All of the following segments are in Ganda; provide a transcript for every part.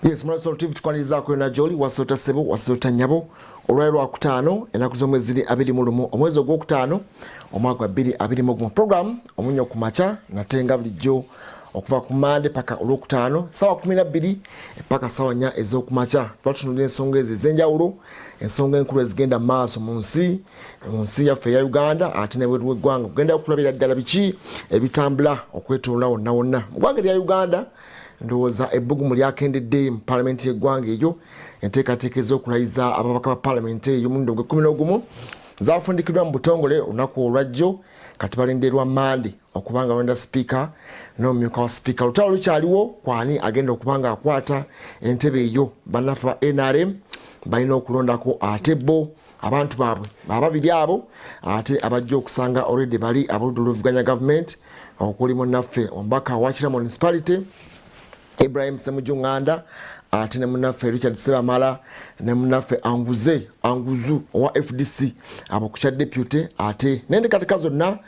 Yes, Maraso TV tukwaniriza ko na Joli wasota sebo wasota nyabo olwairo wa kutano enaku z'omwezi 20 omwezi ogwokutano omwaka 2020 program Omunnyo Ku Makya natenga bulijjo okuva ku Mande paka olwokutano sawa 12 paka sawa 4 ez'okumakya twatunuulira ensonga ezenjawulo ensonga enkulu ezigenda maaso mu nsi yaffe ya Uganda ate n'ebweru w'eggwanga kugenda okulabira ddala biki ebitambula okwetooloola wonna wonna mu ggwanga lya Uganda. Ndowooza ebbugumu lyakendedde mu parliament y'eggwanga eyo enteekateeka ez'okulayiza ababaka ba parliament eyo omulundi ogw'e11 zaafundikiddwa mu butongole olunaku olwajjo kati balindirwa Mande okubanga balonda sipiika n'omumyuka wa sipiika. Olutalo lukyaliwo kwani agenda okubanga akwata entebe eyo bannaffe ba NRM balina okulondako ate bo abantu baabwe babiri abo ate abajja okusanga already bali ab'oludda oluvuganya gavumenti okuli munnaffe omubaka wa Kira municipality Ibrahim Semujunganda ate ne munaffe Richard Sebamala ne munaffe Anguzu wa FDC abo kucha deputy ate nende katika zonna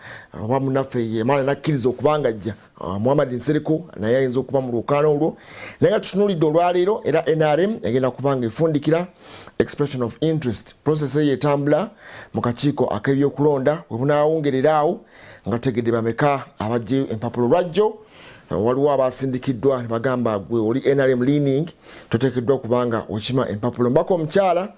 wa munaffe Yemala nakkiriza okubanga ajja Muhammad Nsereko naye ayinza okuba mu lw'okwaano olwo naye tutunulidde olwaleero era NRM egenda kubanga efundikira expression of interest process eyetambula mu kakiiko ak'ebyokulonda we bunaawongereraawo nga tegedde bameka abajje empapulo lwajjo waliwo abasindikiddwa bagamba gwe oli NRM leaning totekeddwa kubanga okima empapulo mbako omukyala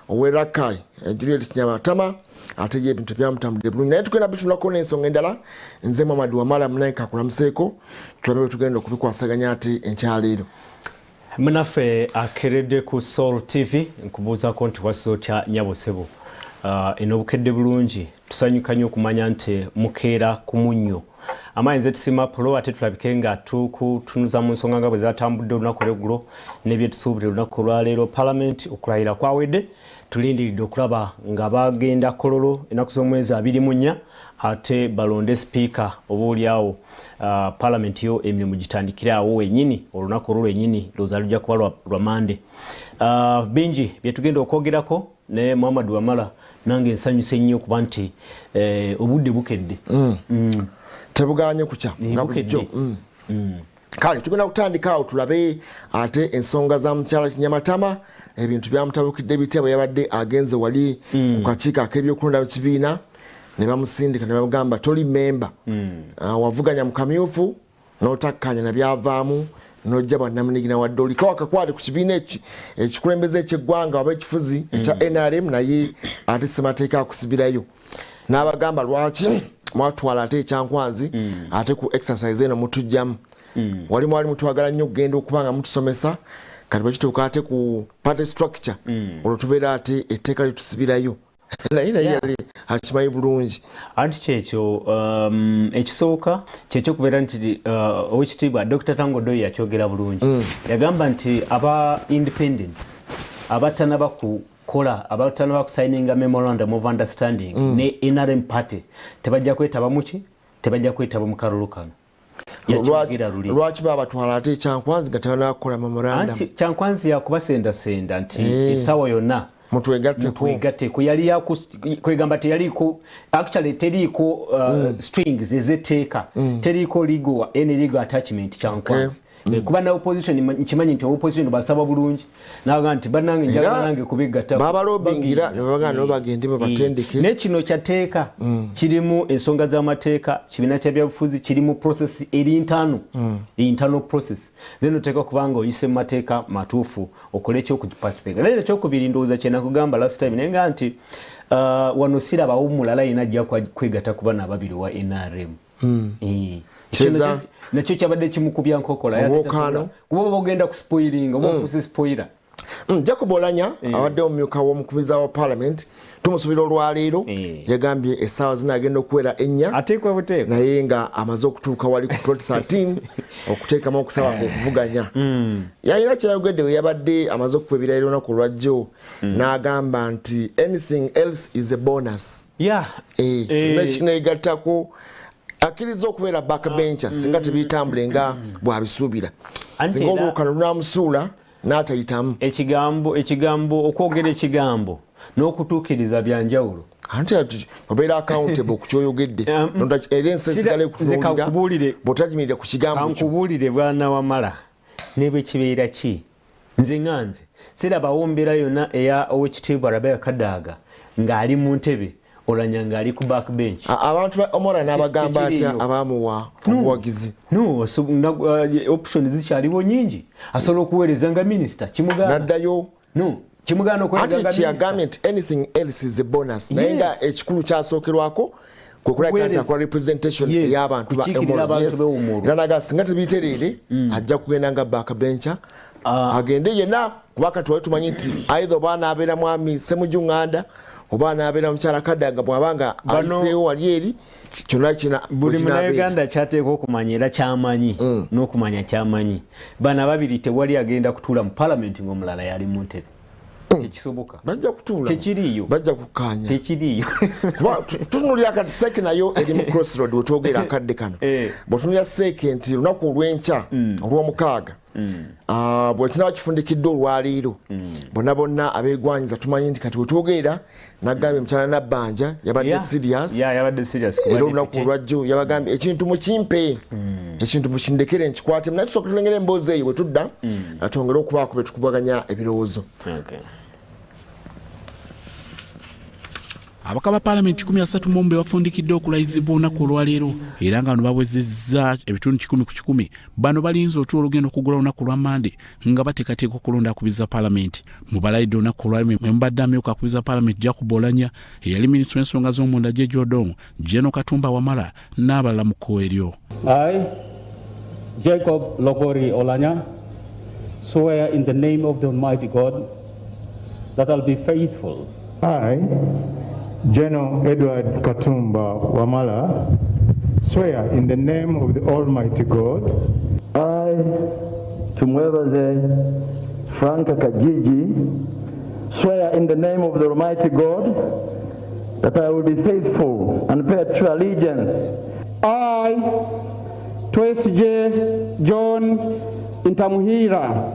ow'Erakai Juliet Kinyamatama ate ye ebintu byamutambudde bulungi naye tugenda bitulako n'ensonga endala nze Muhammad Wamala Munaika akulamuseeko tulabe tugenda okubikwasaganya ate enkyaleero. Munaffe akeredde ku Soul TV nkubuuzako nti wasotya nyabosebo enobukedde bulungi tusanyuka nnyo okumanya nti mukeera ku munnyo amainze tusima polo ate tulabike nga tunuza mu nsonga nga bwe zatambudde olunaku olw'eggulo n'ebyetusuubira olunaku olwaleero parliament okulayira kwawedde tulindiridde okulaba nga bagenda kololo ennaku z'omwezi 24 ate balonde sipiika obaoliawo parliament yo emirimu gitandikire awo wenyini olunaku olwo lwenyini looza lujja kuba lwa Mande. Bingi byetugenda okwogerako ne Muhammad Wamala nange nsanyuse nnyo kuba nti obudde bukedde tebuganye kucha nga bulijjo kale tugenda kutandika awo tulabe ate ensonga za mukyala Kinyamatama ebintu byamutabukidde bitya bwe yabadde agenze wali ku kakiiko ak'ebyokulonda mu kibiina ne bamusindika ne bamugamba toli memba wavuganya mu kamyufu n'otakkanya na byavaamu n'ojja bannamunigina wadde oliko wakakwate ku kibiina ekikulembeze eky'eggwanga oba ekifuzi ekya NRM naye ate ssemateeka akusibirayo n'abagamba lwaki mwatwala ate ekyankwanzi ate ku exercise eno mutujjamu wali mwali mutwagala nnyo okugenda okubanga mutusomesa kati bakituuka ate ku party structure olwo tubeera ate etteeka lyetusibirayo naye yali akimanyi bulungi anti kyekyo ekisooka kyekyokubeera nti owekitiibwa Dr. Tangodo yakyogera bulungi yagamba nti aba independents abatanaba kukola abatanaba kusigninga memorandum of understanding ne NRM party tebajja kwetaba muki tebajja kwetaba mu kalulu kano. Lwaki babatwala ate ekyankwanzi nga tebanakola memorandum anti kyankwanzi yakubasendasenda nti esawa yonna mutwegatte kuyali kwegamba teyaliko actually teriko strings ezeteeka teriko legal attachment kyankwanzi kuba na opposition nkimanyi nti opposition basaba bulungi naga nti banange njagala nange kubigatta baba lobingira ne bagana bagende babatendeke ne kino kyateeka kirimu ensonga z'amateeka kibiina ky'ebyabufuzi kirimu process eri internal process then oteeka kubanga oyise mu mateeka matuufu okole ekyokuparticipate naye ekyokubiri ndowooza kyena kugamba last time naye nga nti wano siraba omulala yina ajja kwegatta kuba n'ababiri wa NRM Cheza nakyo kyabadde kimukubya nkokola lw'okwaano kuba bagenda ku spoiling oba ofuuse spoiler Jacob Olanya abadde omumyuka w'omukubiza wa parliament tumusubira olwaleero yagambye essaawa zinaagenda okuwera 4 ateekwa buteekwa naye nga amaze okutuuka wali ku 13 okuteekamu okusaba okuvuganya yalina kyayogedde we yabadde amaze okuba ebirayiro olunaku olwajjo n'agamba nti anything else is a bonus kineegattako akkiriza okubeera backbencher singa tebiyitambule nga bw'abisuubira singa olwokano lunamusuula n'atayitamu ekigambo okwogera ekigambo n'okutuukiriza byanjawulo anti obeera accountable ku kyoyogedde era ensi esigala ekutunuulira bw'otagimirira ku kigambo kankubuulire bwana Wamala ne bwe kibeera ki nze nganze siraba mbeera yonna eya owekitiibwa Rabea Kadaga ng'ali mu ntebe Oulanya ng'ali ku backbench. Abantu ba Omora n'abagamba atya abamuwa obuwagizi. No, option zikyaliwo nyingi. Asobola okuweereza nga minisita kimuganda. Naddayo. No, kimuganda okuweereza nga minisita. Government, anything else is a bonus. Naye nga ekikulu kyasookerwako kwe kulaga nti akola representation ey'abantu ba Omora. Era naga singa tebiyitereere ajja kugenda nga backbencher. Agende yenna kuba kati wali tumanyi nti either oba anaabeera mwami Ssemujjunganda oba anaabeera mukyala Kadaga bw'abanga ayiseewo wali eri kyonna kina buli munnayuganda kyateekwa okumanya era kyamanyi n'okumanya kyamanyi bana babiri tewali agenda kutuula mu palamenti ng'omulala yali mu ntebe tekisoboka bajja kutuula tekiriyo bajja kukkaanya tekiriyo tutunulira kati seeke nayo eri mu crossroad wetwogera akadde kano bwetunulira seeke nti lunaku olw'enkya olw'omukaaga bwekinaba kifundikiddwa olwaleero bonna bonna abeegwanyiza tumanyi nti kati wetwogera nagambye mukyala Nabbanja yabadde serious era olunaku olwajjo yabagambye ekintu mukimpe ekintu mukindekere nkikwate naye tusooka tulengera emboozi eyo bwe tudda atwongere okubaako be tukubaganya ebirowoozo. Abaka ba Parliament 13 bafundikiddwa okulayizibwa olunaku olwaleero era nga bano bawezezza ebitundu 10 ku 10 bano balinze otulo olugendo okugula olunaku lwa Mande nga bateekateeka okulonda akubiza Parliament. Mu balayidde olunaku olwaleero mwe mbadde amyuka akubiza Parliament Jacob Oulanya eyali minisita w'ensonga z'omunda Jeje Odongo, Jeno Katumba Wamala n'abalala mu kkubo eryo. I, Jacob Logori Oulanya, swear in the name of the Almighty God that I'll be faithful. I, General Edward Katumba Wamala, swear in the name of the Almighty God. I, Tumwebaze Frank Kajiji, swear in the name of the Almighty God that I will be faithful and pay true allegiance. I, Twesje John Intamuhira,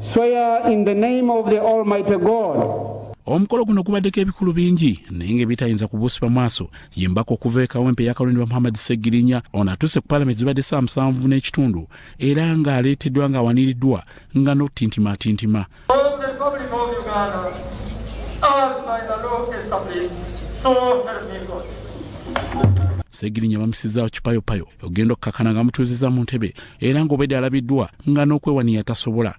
swear in the name of the Almighty God. Omukolo guno gubaddeko ebikulu bingi naye ng'ebitayinza kubuusiba maaso yembako okuva eka wempe yakalondebwa Muhammad Segirinya ono atuuse ku Parliament zibadde 7.5 era ng'aleeteddwa ng'awaniriddwa nga n'otintimatintima. Segirinya bamusizaawo kipayopayo ogenda okukakana nga mutuuziza mu ntebe era ng'obedde alabiddwa nga n'okwewaniya tasobola.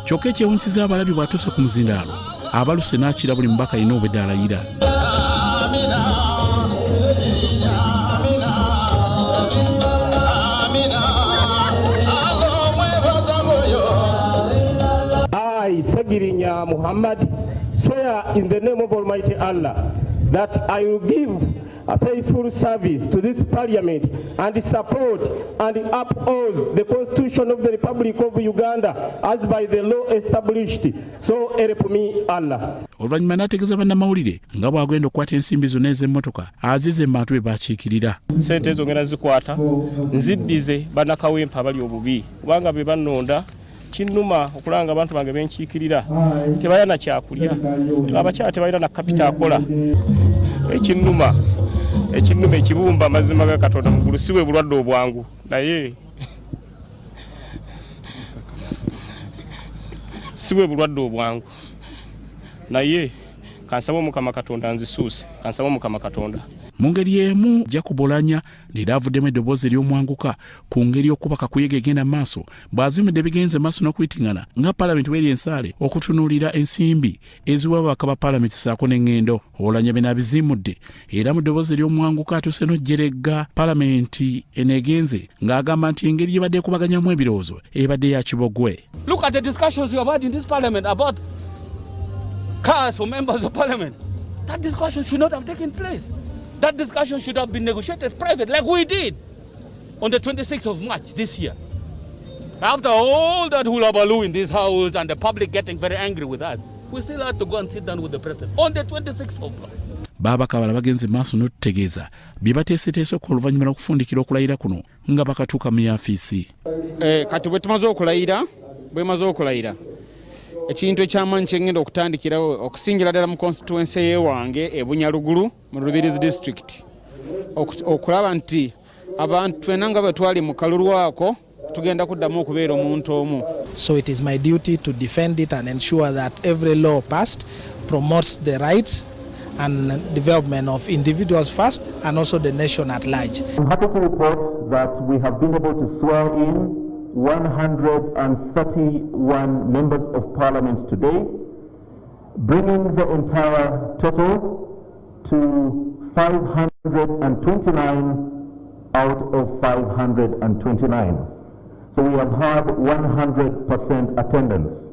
Kyokka ekyewunyisiza abalabi bw'atuuse ku muzindaalo abaluse n'akira buli mubaka alina obwedde alayira. I, Segirinya Muhammad, swear in the name of Almighty Allah that I will give a faithful service to this Parliament and support and uphold the Constitution of the Republic of Uganda as by the law established. So help me Allah. Oluvannyuma n'ategeeza bannamawulire nga bw'agenda okukwata ensimbi zonna ez'emmotoka azize mu bantu be baakiikirira. Ssente ezo ngenda zikwata nziddize bannakawempa abali obubi kubanga be bannonda kinnuma okulanga abantu bange benkiikirira tebalina kyakulya abakyala tebalina na kapita akola ekinnuma ekibumba amazima ga Katonda mugulu si bwe bulwadde obwangu naye si bwe bulwadde obwangu naye kansaba Mukama Katonda nzisuuse kansaba Mukama Katonda. Mu ngeri emu Jacob Oulanya leero avuddemu eddoboozi ery'omwanguka ku ngeri y'okubaka kuyega egenda maaso bw'azimidde bigenze maaso n'okuyitiŋŋana nga Parliament bw'eri ensaale okutunuulira ensimbi eziwa ababaka ba Parliament ssaako n'eŋŋendo. Oulanya bino abizimudde era mu ddoboozi ery'omwanguka atuuse n'ojjeregga Parliament eneegenze ng'agamba nti engeri gye badde ekubaganyamu ebirowoozo ebadde ya kibogwe. Look at the discussions you have had in this Parliament about cars for members of Parliament. That discussion should not have taken place. That discussion should have been negotiated private like we did on the 26th of March this year. After all that hullabaloo in this house and the public getting very angry with us, we still had to go and sit down with the president on the 26th of March. babaka abala bagenze maaso n'otutegeeza bye bateeseteese oluvannyuma lw'okufundikira okulayira kuno nga bakatuuka mu yaafiisi. Kati bwe tumaze okulayira ekintu eky'amaanyi kye ngenda okutandikirawo okusingira ddala mu constituency y'ewange e Bunyaruguru mu Rubirizi district okulaba nti abantu ffenna nga bwe twali mu kalulu ako tugenda kuddamu okubeera omuntu omu. So it is my duty to defend it and ensure that every law passed promotes the rights and development of individuals first and also the nation at large. I'm happy to report that we have been able to swear in 131 members of parliament today, bringing the entire total to 529 out of 529. So we have had 100% attendance.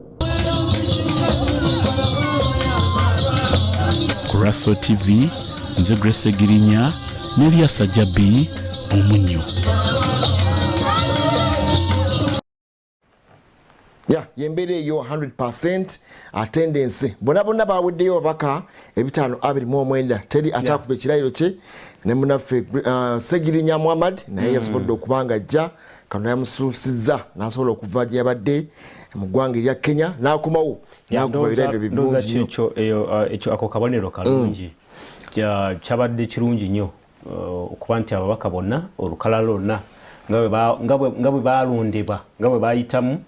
Kuraso TV, nze Grace Girinya, Nelia Sajabi, Omunnyo. Yembere yo 100% attendance. Bonna baweddeyo babaka ebitaano 29 teri atakuba ekirayiro kye ne munaffe Segirinya Muhammad naye yasobodde okubanga ajja kano yamusuusizza n'asobola okuva gye yabadde mu ggwanga erya Kenya n'akomawo n'akuba ebirayiro birungi ekyo ako kabonero kalungi kyabadde kirungi nnyo okuba nti ababaka bonna olukalala lwonna nga bwe balondebwa nga bwe bayitamu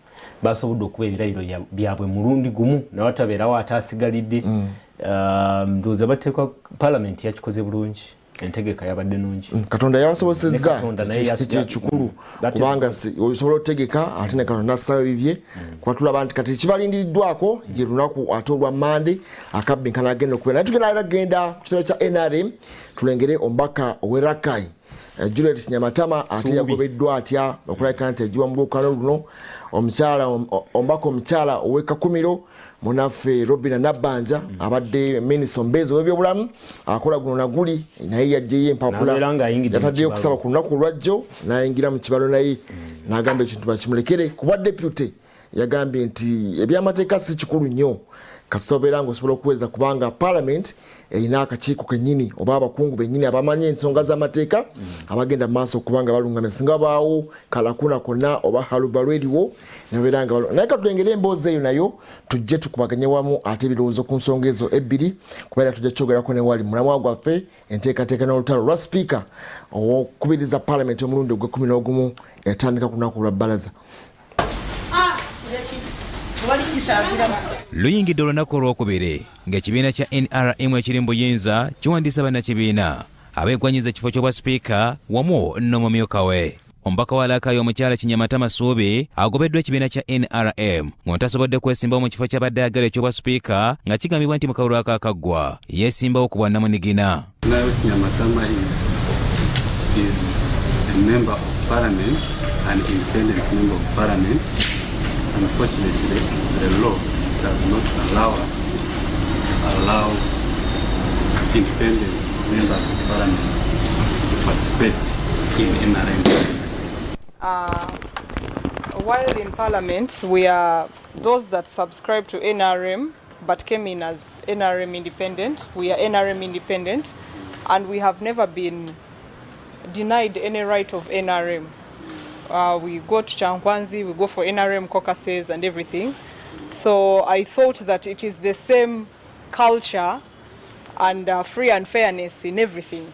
basobodde okuba ebirayiro byabwe mulundi gumu nawatabeerawo ataasigalidde. Ndowooza bateekwa palamenti yakikoze bulungi, entegeka yabadde nungi. Katonda yabasobozesezza ekikulu kubanga osobola otegeka ate ne Katonda assaawo ebibye kuba tulaba nti kati kibalindiriddwako ye lunaku ate olwa Mande akabbinkana agenda okubeera. Naye tugenda genda ku kitebe kya NRM tulengere omubaka ow'Erakai Juliet Kinyamatama ate yagobeddwa atya okulabika nti ejiwa mu lw'okwaano luno omubaka omukyala ow'Ekakumiro munaffe Robina Nabbanja abadde minisita omubeezi w'ebyobulamu akola guno naguli naye yajjeyo empapula yataddeyo okusaba ku lunaku olwajjo n'ayingira mu kibalo naye n'agamba ekintu bakimulekere kuba deputy yagambye nti ebyamateeka si kikulu nnyo kasobeera ng'osobola okuweza kubanga parliament erina akakiiko kennyini oba abakungu bennyini abamanyi ensonga z'amateeka abagenda mu maaso okubanga balungamya singa baawo kalakuna konna oba halubalu eriwo nebabeera nga naye katulengera emboozi eyo nayo tujje tukubaganye wamu ate ebirowoozo ku nsonga ezo ebbiri kubeera tujja kyogerako ne wali mulamwa gwaffe enteekateeka n'olutalo lwa sipiika ow'okubiriza parliament omulundi ogw'11 yatandika ku lunaku lwa bbalaza. Luyingidde olunaku olwokubiri ng'ekibiina kya NRM ekiri mu buyinza kiwandiisa bannakibiina abeegwanyiza ekifo ky'obwa sipiika wamu n'omumyuka we. Omubaka wa Lakayo omukyala Kinyamatama Suubi agobeddwa ekibiina kya NRM ng'ontasobodde kwesimbawo mu kifo ky'abadde ayagala eky'obwa sipiika nga kigambibwa nti mu kalulu akaakaggwa yeesimbawo ku bwa Namunigina. Kinyamatama is a member of parliament, an independent member of parliament. Unfortunately, the law does not allow us to allow independent members of parliament to participate in NRM. While in parliament, we are those that subscribe to NRM but came in as NRM independent. We are NRM independent and we have never been denied any right of NRM. We go to Chankwanzi, we go for NRM caucuses and everything. So I thought that it is the same culture and free and fairness in everything.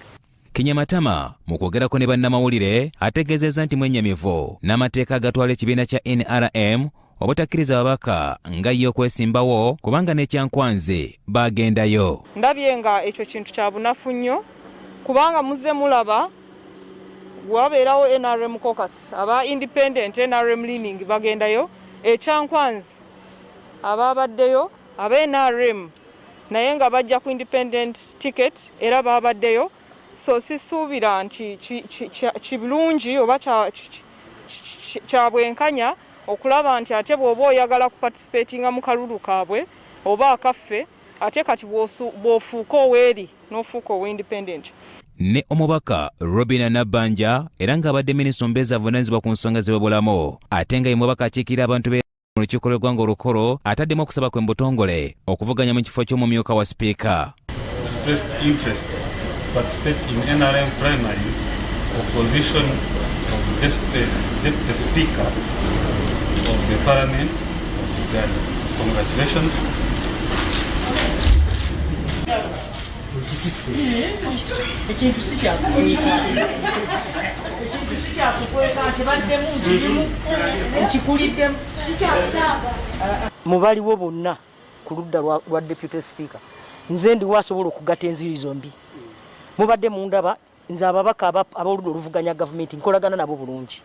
Kinyamatama mu kwogerako ne bannamawulire ategeezezza nti mwennyamivu n'amateeka agatwala ekibiina kya NRM obutakkiriza babaka nga ye okwesimbawo kubanga n'ekyankwanzi bagendayo. Ndabye nga ekyo kintu kya bunafu nnyo kubanga muzze mulaba wabeerawo NRM caucus aba independent NRM leaning bagendayo ekyankwanzi ababaddeyo aba NRM naye nga bajja ku independent ticket era babaddeyo. So sisuubira nti kibulungi oba kya bwenkanya okulaba nti ate bw'oba oyagala kuparticipatinga mu kalulu kaabwe oba akaffe ate kati bw'ofuuka oweeri n'ofuuka owe-independent. Ne omubaka Robina Nabbanja era ng'abadde minisita omubeezi avunaanyizibwa ku nsonga z'ebyobulamu ate nga ye mubaka akiikirira abantu be mu lukiiko lw'eggwanga olukolo ataddemu okusaba kw'embutongole okuvuganya mu kifo ky'omumyuka wa sipiika. expressed interest to participate in NRM primaries, opposition of the Deputy Speaker of the Parliament of Uganda. Congratulations. Mubaliwo bonna ku ludda lwa Deputy Speaker nze ndi wasobola okugata enziri zombi mubadde mundaba nze ababaka aboludda oluvuganya gavumenti nkolagana nabo bulungi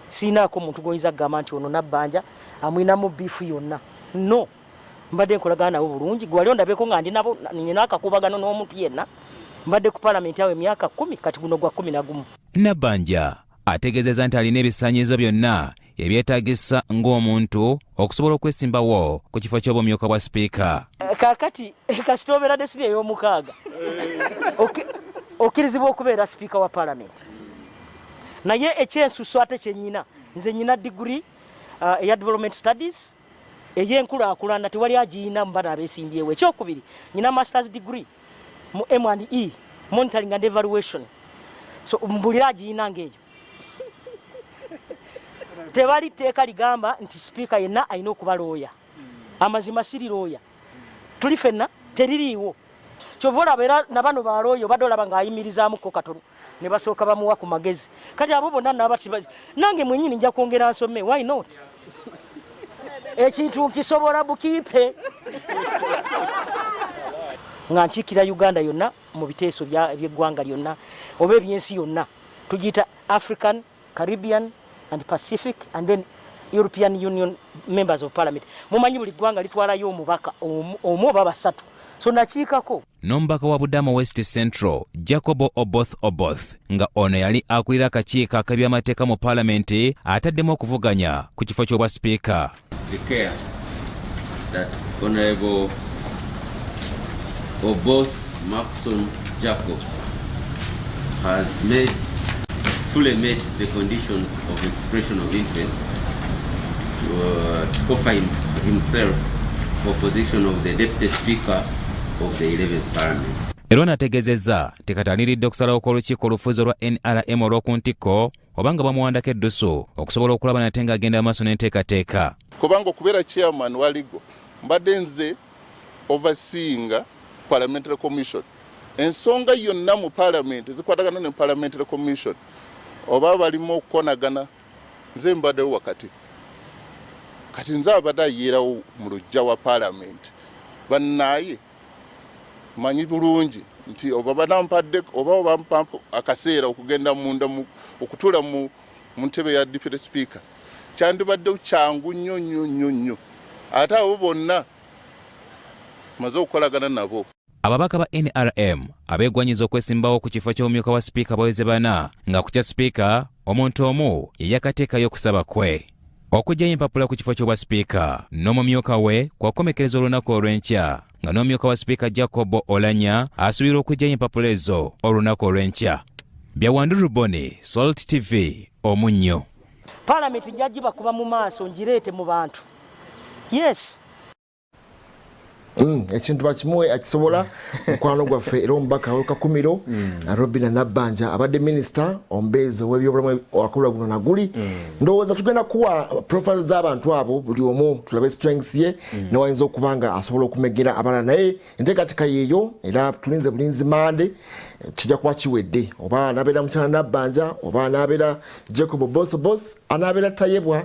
siinaako muntu goyinza kugamba nti ono nabbanja amwinamu biifu yonna no mbadde nkolagana nabo bulungi gwali ondabeko nga ndi nabo nina akakubagano n'omuntu yenna mbadde ku palamenti awo emyaka 10 kati guno gwa 11 Nabbanja ategeezezza nti alina ebisaanyizo byonna ebyetaagisa ng'omuntu okusobola okwesimbawo ku kifo ky'obumyuka bwa sipiika. Kaakati kasita obeera desini ey'omukaaga okkirizibwa okubeera sipiika wa palamenti naye ekyensuso ate kyennyina nze nyina diguri eya development studies ey'enkulaakulana tewali agiyina mu bana abeesimbyewo. Ekyokubiri nyina masters degree mu M&E monitoring and evaluation so mbulira agiyina ng'eyo tebali tteeka ligamba nti sipiika yenna alina okuba looya amazima siri looya tuli fenna teririiwo kyova olaba na bano balooya obadde olaba ng'ayimirizaamuko katono ne basooka bamuwa ku magezi kati abo bonna nabati nange mwenyini nja kwongera nsome why not ekintu nkisobola bukiipe nga nkiikira Uganda yonna mu biteeso by'eggwanga lyonna oba ebyensi yonna tugiyita African, Caribbean and Pacific and then European Union members of Parliament. Mumanyi buli ggwanga litwalayo omubaka omu oba basatu so nakiikako. N'omubaka wa Budama West Central Jacob Oboth nga ono yali akulira akakiiko ak'ebyamateeka mu palamenti ataddemu okuvuganya ku kifo ky'obwa sipiika. The care that Honorable Oboth Maxon Jacob has fully met the conditions of expression of interest to offer himself for position of the Deputy Speaker of the 11th Parliament. Era nategeezezza tekataliridde okusalawo kw'olukiiko olufuzi olwa NRM olw'okuntikko obanga bamuwandako eddusu okusobola okulaba nate ng'agenda amaaso n'enteekateeka. Kubanga okubeera chairman wa Ligo mbadde nze overseeing Parliamentary Commission. Ensonga yonna mu Parliament zikwatagana ne Parliamentary Commission oba balimu okukonagana nze mbaddewo wakati. Kati nze abadde ayeerawo mu lujja wa Parliament bannaye manyi bulungi nti oba banampadde oba bampa akaseera okugenda munda okutuula mu ntebe ya Deputy Speaker kyandibadde kyangu nnyo ate abo bonna maze okukolagana nabo. Ababaka ba NRM abeegwanyiza okwesimbawo ku kifo ky'omumyuka wa sipiika baweze bana nga ku kya sipiika omuntu omu ye yakateekayo okusaba kwe okuggyayo empapula ku kifo ky'obwa sipiika n'omumyuka we kwakomekereza olunaku olw'enkya nga n'omumyuka wa sipiika Jacob Olanya asuubira okuggyayo empapula ezo olunaku olw'enkya. Byawandulu Boni, Salt TV, Omunnyo. Parliament njagiba kuba mu maaso ngireete mu bantu. Yes. Ekintu bakimuwe akisobola mukwano gwaffe era omubaka w'Ekakumiro Robina Nabbanja abadde minisita ombeezi w'ebyobulamu wakola guno naguli ndowooza tugenda kuwa profile z'abantu abo buli omu tulabe strength ye newayinza okubanga asobola okumegera abalala naye enteekateeka yeeyo era tulinze bulinzi mande kijja kuba kiwedde oba anabeera mukyala Nabbanja oba anabeera Jacob Boss anabeera Tayebwa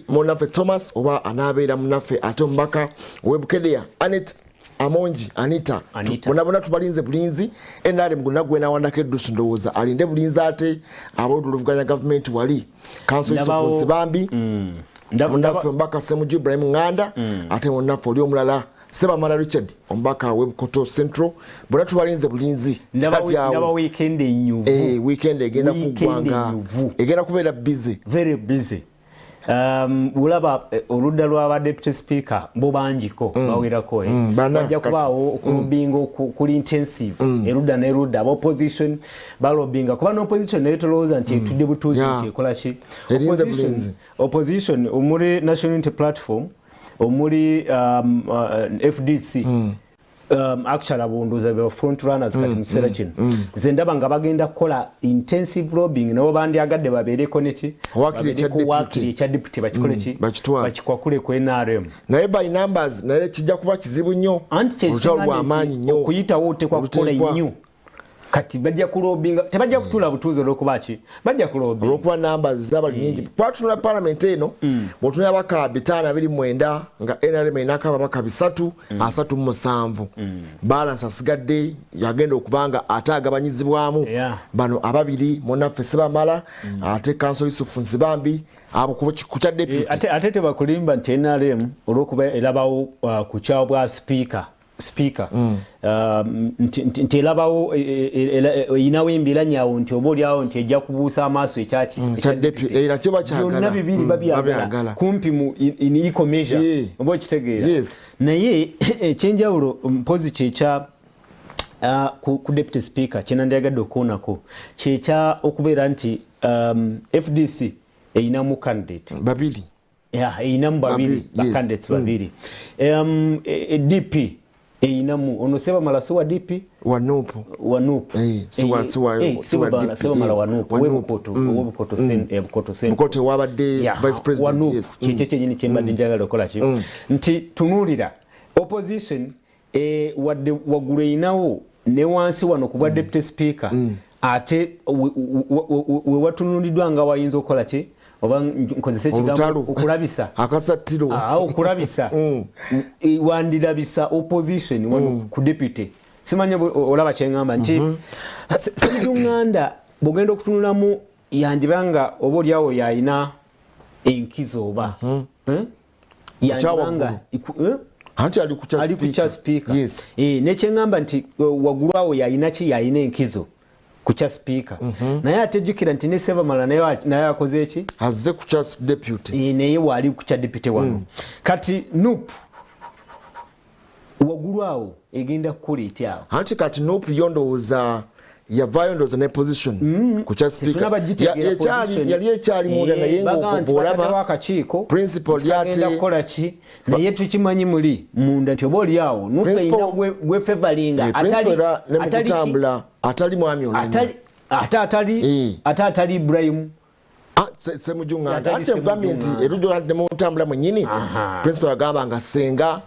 Munaffe Thomas oba anabeera munaffe ate omubaka w'Ebukedea Anet Amonji Anita bona tubalinze bulinzi NRM gonna gwena wandako eddusu ndowooza alinde bulinzi ate ab'oluvuganya gavumenti wali Council of Sibambi munaffe omubaka Ssemuju Ibrahim Nganda ate munaffe oli omulala Sebamala Richard omubaka w'Ebukoto Central bona tubalinze bulinzi ndaba weekend enyuvu weekend egenda kugwanga egenda kubeera busy very busy. Ulaba oludda lw'aba deputy speaker bo bangiko bawerako bajja kubaawo okulubinga kuli intensive erudda n'erudda aba opposition balobinga kuba n'opposition naye tolowooza nti etudde butuuzi nti ekola ki opposition omuli National Unity Platform omuli FDC actually abunduza be front runners kati musera kino nze ndaba nga bagenda kukola intensive lobbying nabo bandyagadde babeereko neki wakili ekya deputy bakikole ki bakikwakule ku NRM naye by numbers naye kijja kuba kizibu nnyo olutalo lw'amaanyi nnyo okuyitawo otekwa kukola nnyo kati bajja kulobinga tebajja kutula butuuzo olwokubaki bajja kulobinga olwokuba numbers zabali nyingi kwatunula parliament eno bw'otunula abaka 529 nga NRM erina ababaka 337 balance asigadde yagenda okubanga ate agabanyizibwamu bano ababiri munnaffe Sebamala ate Council Yusuf Nzibambi abo kukya deputy ate tebakulimba nti NRM olwokuba erabawo kukyawo bwa speaker nti elabawo inawo embiranyaawo nti oba oliawo nti ejja kubuusa amaaso ekyaki byonna bibiri babyagala kumpi mu equal measure oba okitegeera naye ekyenjawulo mpozi kyekya ku deputy speaker kyenandyagadde okuwonako kyekya okubeera nti FDC eyinamu candidate babiri eyinamu babiri bacandidates babiri DP eyinamu ono Sebamala si wa DP wanupu Sebamala wanupu webukoto wabadde vice president kyekyo kyenyini kyembadde njagala okukola ki nti tunuulira opposition wadde waggulu eyinawo ne wansi wano ku bwa deputy speaker ate wewatunuuliddwa nga wayinza okukola ki oba nkozese ekigambo okulabisa akasatiro okulabisa wandirabisa opposition wano ku deputy simanye olaba kyeŋŋamba nti Ssemujuŋŋanda bw'ogenda okutunulamu yandibanga oba oliawo yayina enkizo oba yandibanga ali kukya speaker nekyeŋŋamba nti waggulu awo yayina ki yayina enkizo kucha speaker naye atejjukira nti ne Sebamala naye akoze eki azze kucha deputy naye wali kucha deputy wano kati NUP waggulu awo egenda kukola etyawo anti kati NUP yondowooza yavaayo ndowooza ne position kucha speaker yali ekyali munda naye ng'olaba akakiiko principal yagenda kukola ki naye tukimanyi muli munda nti oba oliawo NUP eyina gwe favoringa atali mwami olanya atali Ibrahim Ssemujuŋŋanda ate ogambye nti erujo ne muntambula mwennyini principal agamba nga senga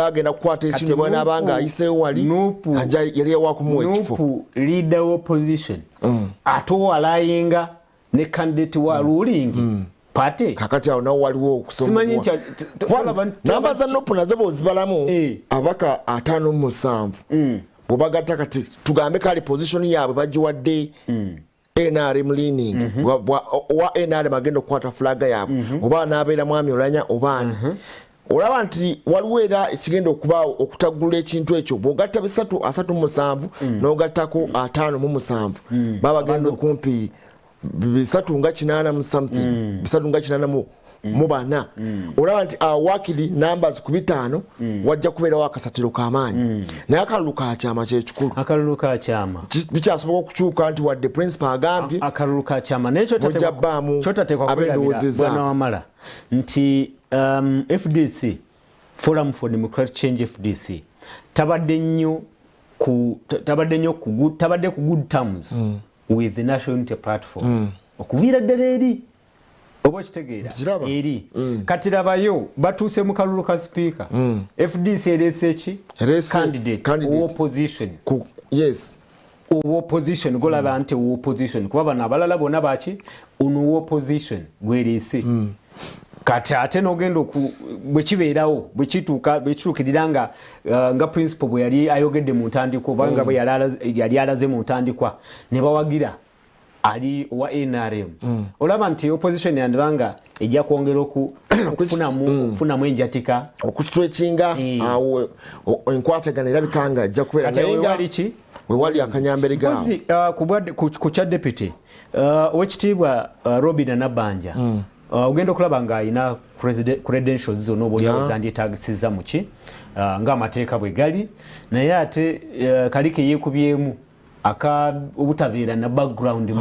agenda kukwata ekintu bwana abanga ayiseewo wali yali ewakumuwa ekifo leader opposition ate owalayinga ne candidate wa ruling party kakati awo nawo waliwo okusomebwa namba za NUP nazo bw'ozibalamu abaka 57 bwebagatta kati tugambe kali position yaabwe bagiwadde NRM leaning wa NRM agenda okukwata flaga yaabwe oba n'abeera mwami olanya obaani olaba nti waliwo era ekigenda okubaawo okutaggulula ekintu ekyo bw'ogatta 37 n'ogattako 57 baba bagenze kumpi 380 mu something 380 mu bana olaba nti wakili numbers ku 5 wajja kubeerawo akasatiro k'amaanyi naye akalulu ka kyama kyekikulu akalulu ka kyama bikyasobola okukyuka nti wadde principal agambye akalulu ka kyama naye kyotateekwa abendowoozeza bwana Wamala nti FDC Forum for Democratic Change FDC tabadde ku good terms with the National Unity Platform okuviira ddala eri oba kitegeera eri kati labayo batuuse mu kalulu ka speaker FDC erese ki candidate opposition opposition golaba nti opposition kuba bano abalala bonna baki ono opposition gwerese kati ate n'ogenda bwekibeerawo bwekituukirira nga principal bwe yali ayogedde mu ntandikwa obanga bwe yali alaze mu ntandikwa ne bawagira ali wa NRM olaba nti opposition yandibanga ejja kwongera okufunamu enjatika okustretchinga awo enkwatagana erabikanga ajja kubeera naye wewali akanyambere gaawo ku kya deputy owekitiibwa Robina Nabbanja ogenda okulaba nga alina credentials zonna oba zandyetaagisiza muki ng'amateeka bwe gali naye ate kaliko yeekubyemu obutabeera na background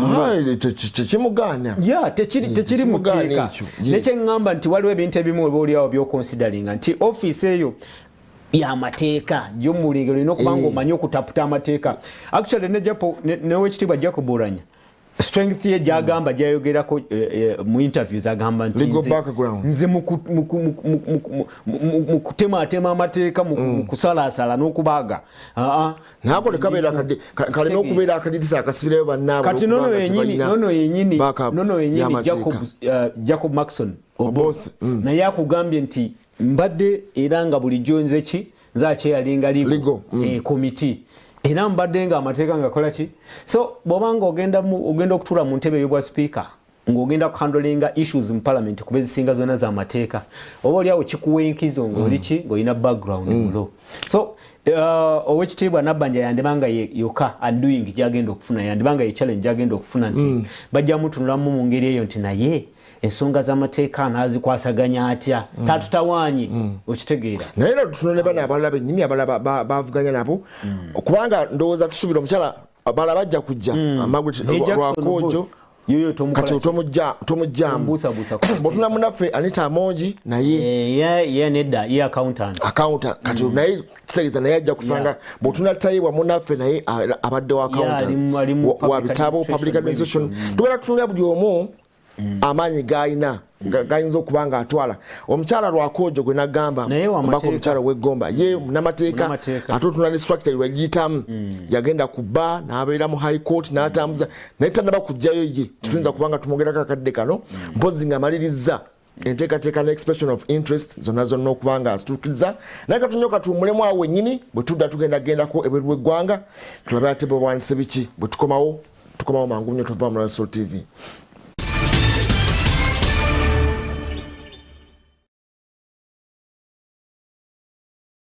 tekimugana tekiri muteeka nekyeŋŋamba nti waliwo ebintu ebimu oba oliawo byoconsideringa nti office eyo ya mateeka y'omulingo olina okuba ng'omanyi okutaputa amateeka. Actually n'owekitiibwa Jacob Oulanya strength ye gyagamba gyayogerako mu interviews agamba nti nze mu kutematema amateeka mu kusalaasala n'okubaaga nako tekabeera kalina okubeera akadirisa akasibirayo bannaabwe kati nono yenyini Jacob Maxson Oboth naye akugambye nti mbadde era nga bulijjo nze akyeyalinga ligo komiti era mbadde nga amateeka nga kola ki so bw'obanga ogenda okutuula mu ntebe y'obwa speaker ng'ogenda kuhandlinga issues mu parliament kuba ezisinga zonna z'amateeka oba oliawo kikuwa enkizo ng'oli ki ng'olina background mu law so owekitiibwa Nabbanja yandibanga yokka undoing gyagenda okufuna yandibanga ye challenge gyagenda okufuna nti bajja mutunulamu mu ngeri eyo nti naye ensonga z'amateeka n'azikwasaganya atya tatutawaanye okitegeera naye era tunone bana abalala bennyini abalala bavuganya nabo kubanga ndowooza tusuubira omukyala abalala bajja kujja Margaret Lwakoojo kati tomujjamu bw'otuna munaffe Anita Amongi naye nedda ye accountant kati naye kitegeeza naye ajja kusanga bw'otuna tayiwa munaffe naye abadde wa accountant wa bitabo public administration tugenda tutunulira buli omu amaanyi gayinza okuba nga atwala omukyala Lwakoojo gwe nagamba mbaka omukyala w'eggomba ye munamateeka ate otuna ne structure wegiyitamu yagenda kubba n'abeera mu high court n'atambuza naye tannaba kujjayo ye tetuyinza kubanga tumwogerako akadde kano mpozi nga maliriza enteekateeka ne expression of interest zonna okuba nga azituukiriza naye katunyoka tuwummulemu awo wennyini bwe tudda tugendagendako ebweru w'eggwanga tulabe ate bwe bwandise biki bwe tukomawo mangu nnyo tova mu Soul TV.